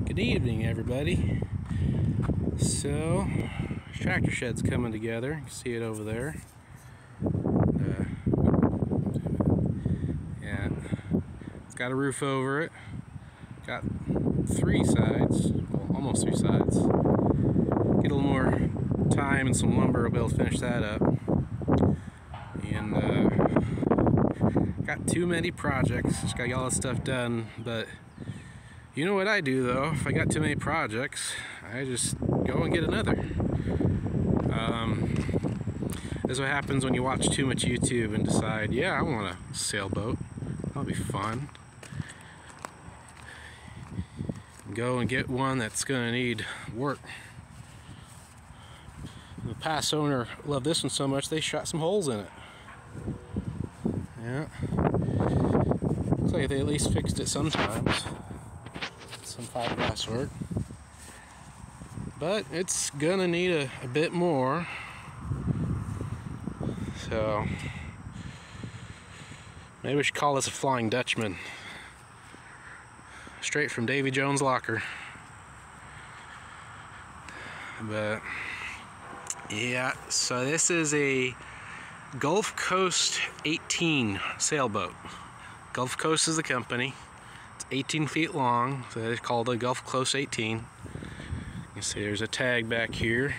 Good evening, everybody. So, tractor shed's coming together. You can see it over there. Yeah, it's got a roof over it. Got three sides, well, almost three sides. Get a little more time and some lumber, we'll be able to finish that up. And got too many projects. Just gotta get all this stuff done, but you know what I do though? If I got too many projects, I just go and get another. This is what happens when you watch too much YouTube and decide, yeah, I want a sailboat. That'll be fun. Go and get one that's gonna need work. The past owner loved this one so much they shot some holes in it. Yeah. Looks like they at least fixed it sometimes. Some fiberglass work. But it's gonna need a bit more. So maybe we should call this a Flying Dutchman. Straight from Davy Jones' locker. But yeah, so this is a Gulf Coast 18 sailboat. Gulf Coast is the company. It's 18 feet long, so it's called a Gulf Coast 18. You can see there's a tag back here.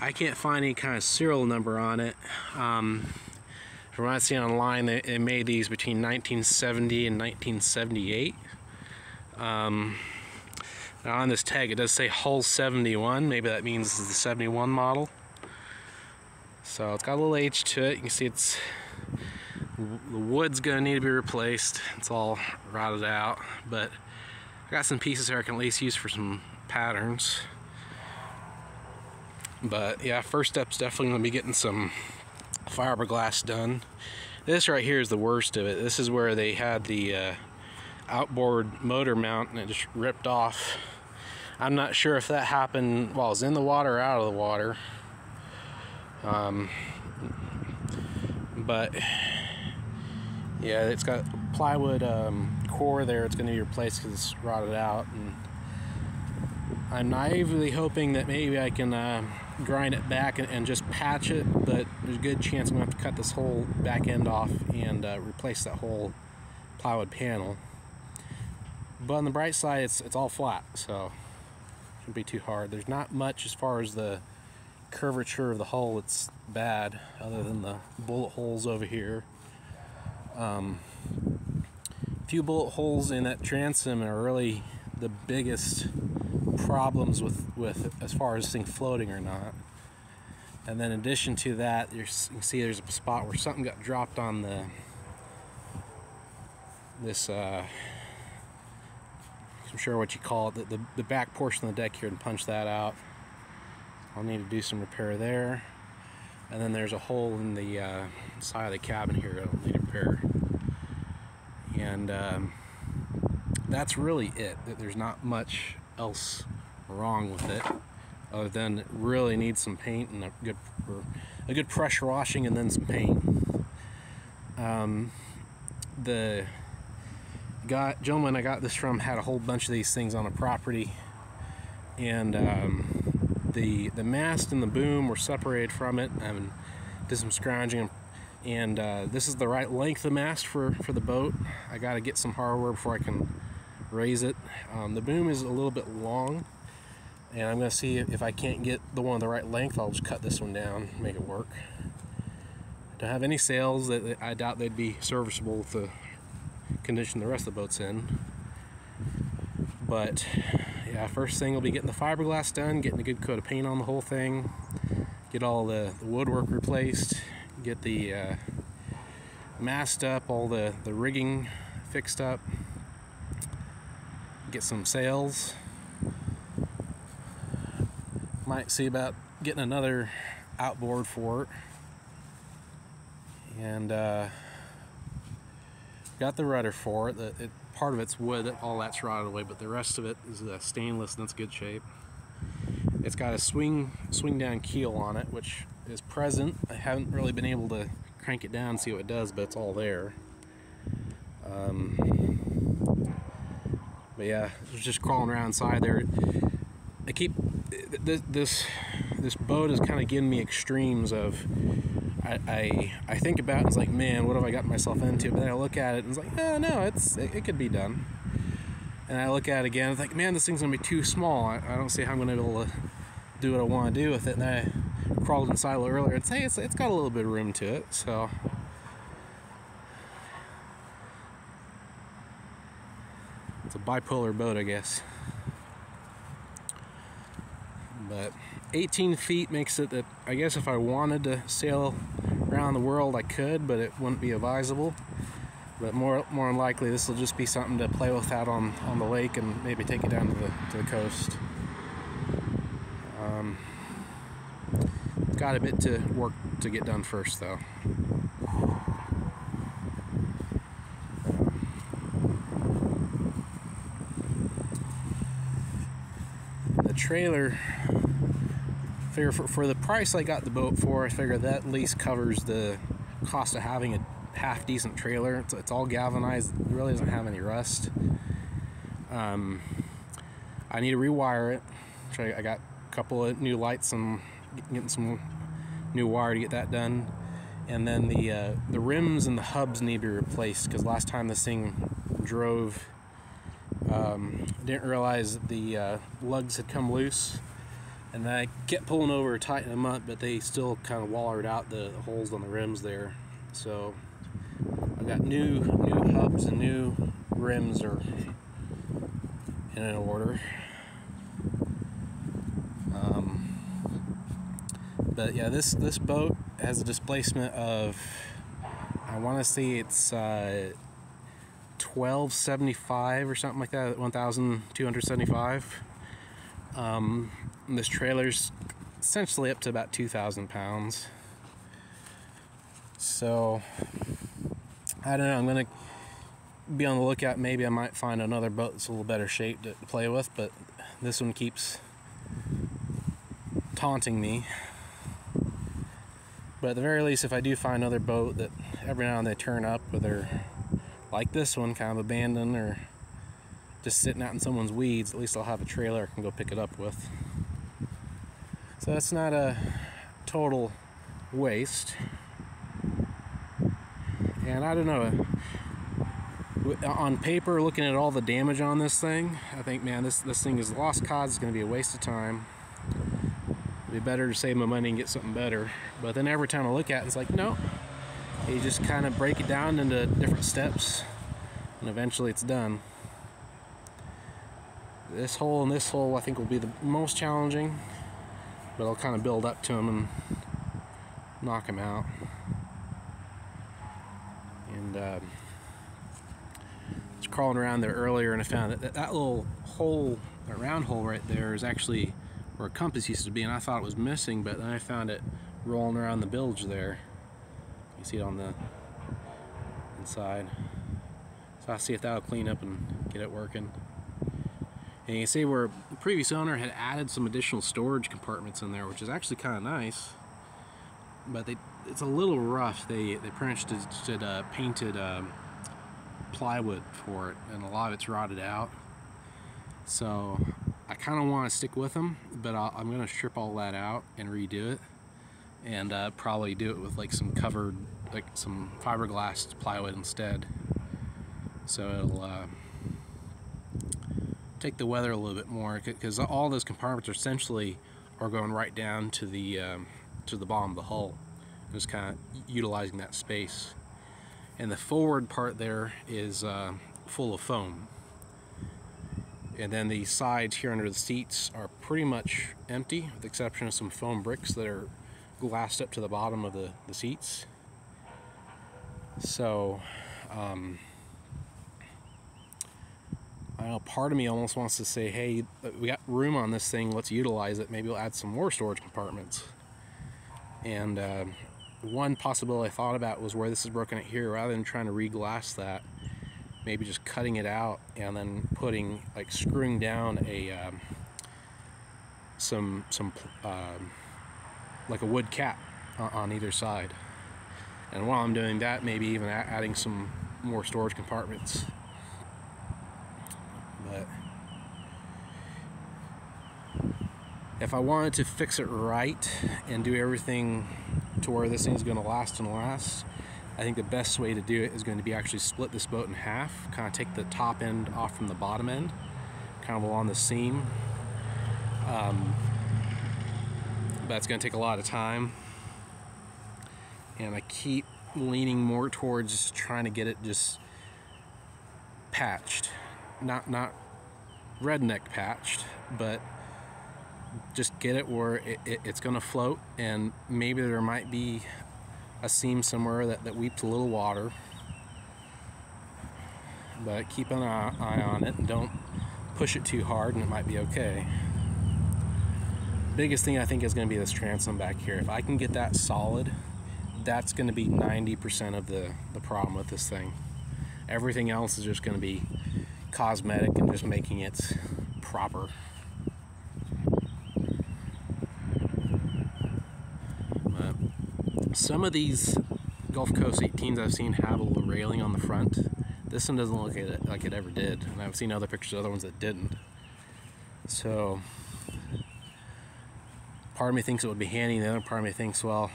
I can't find any kind of serial number on it. From what I've seen online, they made these between 1970 and 1978. Now on this tag it does say hull 71. Maybe that means this is the 71 model. So it's got a little age to it. You can see it's the wood's gonna need to be replaced. It's all rotted out, but I got some pieces here I can at least use for some patterns. But yeah, first step's definitely gonna be getting some fiberglass done. This right here is the worst of it. This is where they had the outboard motor mount and it just ripped off. I'm not sure if that happened while I was in the water or out of the water. But yeah, it's got plywood core there. It's going to be replaced because it's rotted out, and I'm naively hoping that maybe I can grind it back and just patch it, but there's a good chance I'm going to have to cut this whole back end off and replace that whole plywood panel. But on the bright side, it's all flat, so it shouldn't be too hard. There's not much as far as the curvature of the hull it's bad, other than the bullet holes over here. A few bullet holes in that transom are really the biggest problems with as far as this thing floating or not. And then in addition to that, you can see there's a spot where something got dropped on this I'm sure what you call it, the back portion of the deck here, and punch that out. I'll need to do some repair there. And then there's a hole in the side of the cabin here that'll need repair. And that's really it. There's not much else wrong with it, other than it really needs some paint and a good pressure washing and then some paint. The gentleman I got this from had a whole bunch of these things on a property, and the mast and the boom were separated from it, and did some scrounging, and this is the right length of mast for the boat. I got to get some hardware before I can raise it. The boom is a little bit long, and I'm going to see if I can't get the one the right length. I'll just cut this one down, make it work. Don't have any sails. That I doubt they'd be serviceable with the condition the rest of the boat's in. But yeah, first thing will be getting the fiberglass done, getting a good coat of paint on the whole thing, get all the woodwork replaced, get the mast up, all the rigging fixed up, get some sails. Might see about getting another outboard for it. And got the rudder for it. Part of it's wood, all that's rotted away, but the rest of it is stainless, and that's good shape. It's got a swing down keel on it, which is present. I haven't really been able to crank it down and see what it does, but it's all there. But yeah, I was just crawling around inside there. I keep this boat is kind of giving me extremes of I think about it and it's like, man, what have I gotten myself into? But then I look at it and it's like, oh, no, it could be done. And I look at it again, it's like, man, this thing's gonna be too small. I don't see how I'm gonna be able to do what I want to do with it. And then I crawled inside a little earlier and say it's got a little bit of room to it. So it's a bipolar boat, I guess. But 18 feet makes it that I guess if I wanted to sail around the world I could, but it wouldn't be advisable. But more than likely this will just be something to play with out on the lake and maybe take it down to the coast. Got a bit to work to get done first though. The trailer, figure for the price I got the boat for, I figure that at least covers the cost of having a half decent trailer. It's all galvanized, it really doesn't have any rust. I need to rewire it. I got a couple of new lights and getting some new wire to get that done. And then the rims and the hubs need to be replaced because last time this thing drove, didn't realize that the lugs had come loose, and I kept pulling over to tighten them up, but they still kind of wallered out the holes on the rims there. So I got new hubs and new rims are in an order. But yeah, this boat has a displacement of, I want to say it's 1275 or something like that, 1,275. This trailer's essentially up to about 2,000 pounds. So I don't know, I'm gonna be on the lookout. Maybe I might find another boat that's a little better shape to play with, but this one keeps taunting me. But at the very least, if I do find another boat that every now and then they turn up, whether like this one, kind of abandoned or just sitting out in someone's weeds, at least I'll have a trailer I can go pick it up with. So that's not a total waste. And I don't know, on paper, looking at all the damage on this thing, I think, man, this thing is lost cause. It's going to be a waste of time. It'd be better to save my money and get something better. But then every time I look at it, it's like, no. You just kind of break it down into different steps, and eventually it's done. This hole and this hole, I think, will be the most challenging, but I'll kind of build up to them and knock them out. And I was crawling around there earlier, and I found that little hole, that round hole right there, is actually where a compass used to be, and I thought it was missing, but then I found it rolling around the bilge there. You see it on the inside. So I'll see if that'll clean up and get it working. And you can see where the previous owner had added some additional storage compartments in there, which is actually kind of nice. But it's a little rough. They painted plywood for it, and a lot of it's rotted out. So I kind of want to stick with them, but I'm going to strip all that out and redo it, and probably do it with like some covered, like some fiberglass plywood instead. So it'll take the weather a little bit more, because all those compartments essentially are going right down to the bottom of the hull, just kind of utilizing that space. And the forward part there is full of foam. And then the sides here under the seats are pretty much empty, with the exception of some foam bricks that are glassed up to the bottom of the seats. So, I don't know, part of me almost wants to say, hey, we got room on this thing, let's utilize it. Maybe we'll add some more storage compartments. And one possibility I thought about was where this is broken out here, rather than trying to re-glass that, maybe just cutting it out and then putting, like, screwing down a like a wood cap on either side. And while I'm doing that, maybe even adding some more storage compartments. But if I wanted to fix it right and do everything to where this thing's going to last and last, I think the best way to do it is going to be actually split this boat in half, kind of take the top end off from the bottom end, kind of along the seam. That's going to take a lot of time, and I keep leaning more towards trying to get it just patched, not redneck patched, but just get it where it's going to float, and maybe there might be a seam somewhere that weeps a little water, but keep an eye on it and don't push it too hard and it might be okay. Biggest thing I think is going to be this transom back here. If I can get that solid, that's going to be 90% of the problem with this thing. Everything else is just going to be cosmetic and just making it proper. Some of these Gulf Coast 18s I've seen have a little railing on the front. This one doesn't look like it ever did, and I've seen other pictures of other ones that didn't. So part of me thinks it would be handy, and the other part of me thinks, well,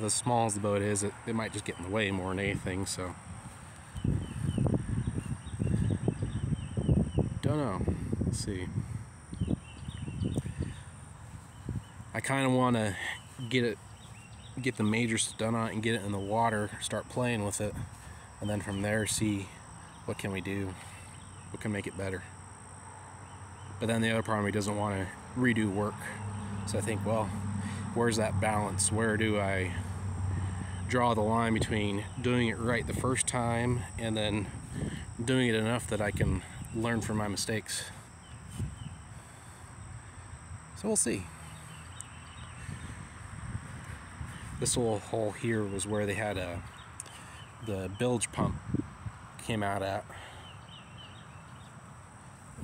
as small as the boat is, it might just get in the way more than anything, so don't know. Let's see. I kind of want to get the major stuff done on it and get it in the water, start playing with it, and then from there see what can we do, what can make it better. But then the other part of me doesn't want to redo work, so I think, well, where's that balance? Where do I draw the line between doing it right the first time and then doing it enough that I can learn from my mistakes? So we'll see. This little hole here was where they had the bilge pump came out at,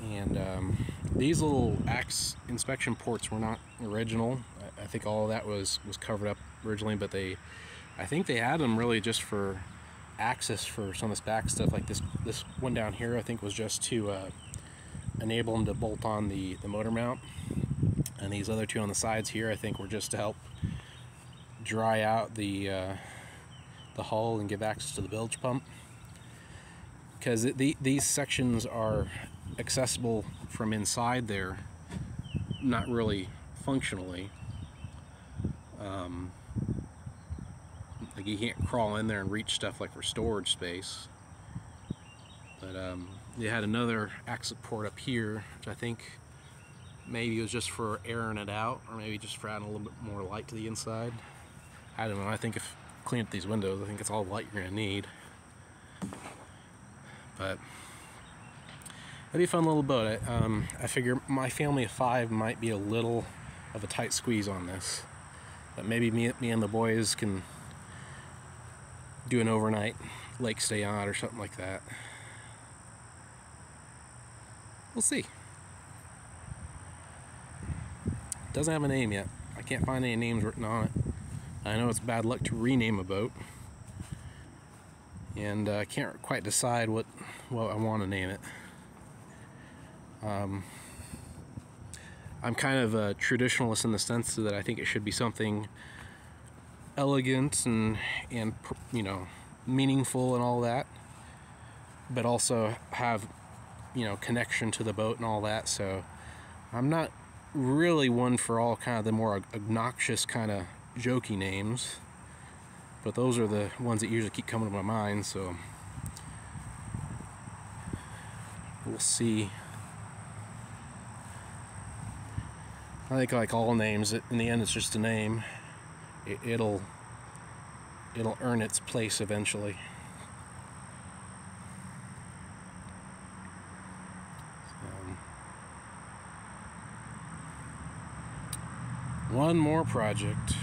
and these little axe inspection ports were not original. I think all of that was covered up originally, but I think they had them really just for access for some of this back stuff. Like this one down here, I think was just to enable them to bolt on the motor mount, and these other two on the sides here, I think, were just to help dry out the hull and give access to the bilge pump, because these sections are accessible from inside there, not really functionally. Like you can't crawl in there and reach stuff like for storage space, but they had another exit port up here, which I think maybe was just for airing it out, or maybe just for adding a little bit more light to the inside. I don't know. I think if clean up these windows, I think it's all the light you're gonna need. But it'd be a fun little boat. I figure my family of 5 might be a little of a tight squeeze on this, but maybe me and the boys can do an overnight lake stay on it or something like that. We'll see. Doesn't have a name yet. I can't find any names written on it. I know it's bad luck to rename a boat, and I can't quite decide what I want to name it. I'm kind of a traditionalist in the sense that I think it should be something elegant and you know, meaningful and all that, but also have, you know, connection to the boat and all that. So I'm not really one for all kind of the more obnoxious kind of jokey names, but those are the ones that usually keep coming to my mind, so we'll see. I think, like all names, in the end it's just a name. It'll earn its place eventually. One more project.